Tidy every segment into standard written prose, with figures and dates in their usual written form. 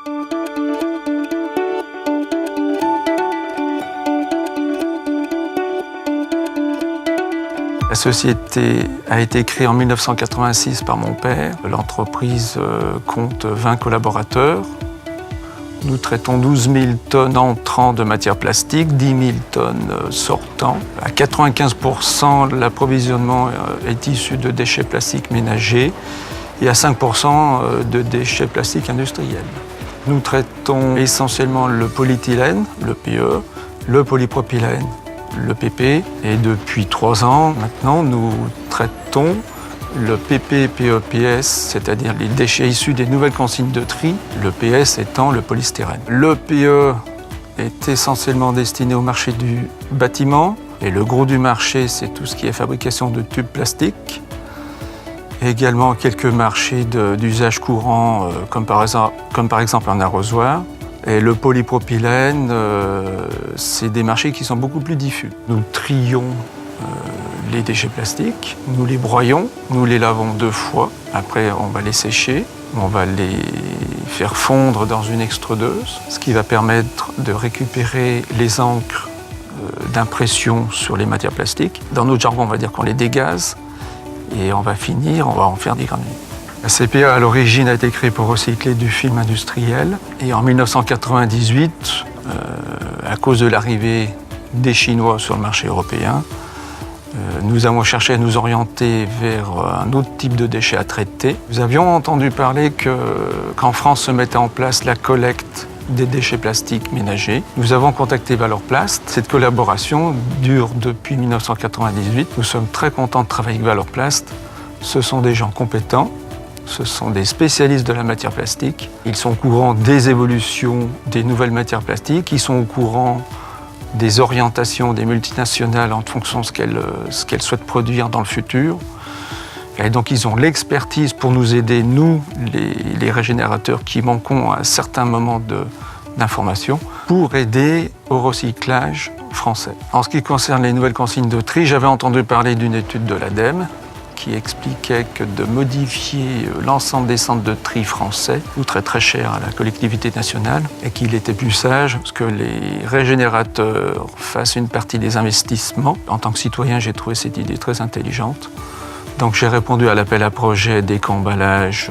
La société a été créée en 1986 par mon père. L'entreprise compte 20 collaborateurs. Nous traitons 12 000 tonnes entrant de matière plastique, 10 000 tonnes sortant. À 95%, l'approvisionnement est issu de déchets plastiques ménagers et à 5% de déchets plastiques industriels. Nous traitons essentiellement le polyéthylène, le PE, le polypropylène, le PP, et depuis 3 ans maintenant, nous traitons le PP, PE, PS, c'est-à-dire les déchets issus des nouvelles consignes de tri, le PS étant le polystyrène. Le PE est essentiellement destiné au marché du bâtiment, et le gros du marché, c'est tout ce qui est fabrication de tubes plastiques. Également quelques marchés d'usage courant, comme par exemple un arrosoir. Et le polypropylène, c'est des marchés qui sont beaucoup plus diffus. Nous trions les déchets plastiques, nous les broyons, nous les lavons 2 fois. Après, on va les sécher, on va les faire fondre dans une extrudeuse, ce qui va permettre de récupérer les encres d'impression sur les matières plastiques. Dans notre jargon, on va dire qu'on les dégaze et on va en faire des granules. La CPA, à l'origine, a été créée pour recycler du film industriel. Et en 1998, à cause de l'arrivée des Chinois sur le marché européen, nous avons cherché à nous orienter vers un autre type de déchets à traiter. Nous avions entendu parler qu'en France se mettait en place la collecte des déchets plastiques ménagers. Nous avons contacté Valorplast. Cette collaboration dure depuis 1998. Nous sommes très contents de travailler avec Valorplast. Ce sont des gens compétents. Ce sont des spécialistes de la matière plastique. Ils sont au courant des évolutions des nouvelles matières plastiques. Ils sont au courant des orientations des multinationales en fonction de ce qu'elles souhaitent produire dans le futur. Et donc ils ont l'expertise pour nous aider, nous, les régénérateurs qui manquons à certains moments d'information, pour aider au recyclage français. En ce qui concerne les nouvelles consignes de tri, j'avais entendu parler d'une étude de l'ADEME qui expliquait que de modifier l'ensemble des centres de tri français coûterait très cher à la collectivité nationale et qu'il était plus sage que les régénérateurs fassent une partie des investissements. En tant que citoyen, j'ai trouvé cette idée très intelligente. Donc j'ai répondu à l'appel à projet d'éco-emballage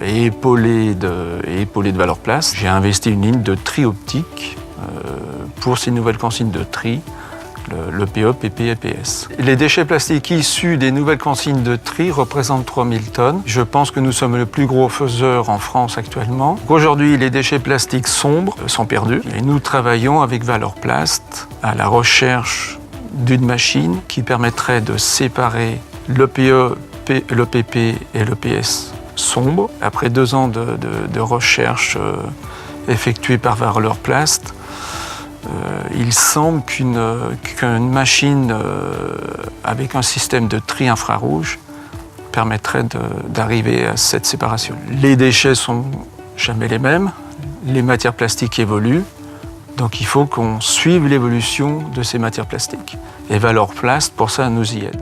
et épaulé de Valorplast. J'ai investi une ligne de tri optique pour ces nouvelles consignes de tri, le PE, PP et PS. Les déchets plastiques issus des nouvelles consignes de tri représentent 3000 tonnes. Je pense que nous sommes le plus gros faiseur en France actuellement. Aujourd'hui, les déchets plastiques sombres sont perdus et nous travaillons avec Valorplast à la recherche d'une machine qui permettrait de séparer le PE, le PP et le PS sombre. Après 2 ans de recherche effectuée par Valorplast, il semble qu'une machine avec un système de tri infrarouge permettrait d'arriver à cette séparation. Les déchets sont jamais les mêmes, les matières plastiques évoluent, donc il faut qu'on suive l'évolution de ces matières plastiques. Et Valorplast, pour ça, nous y aide.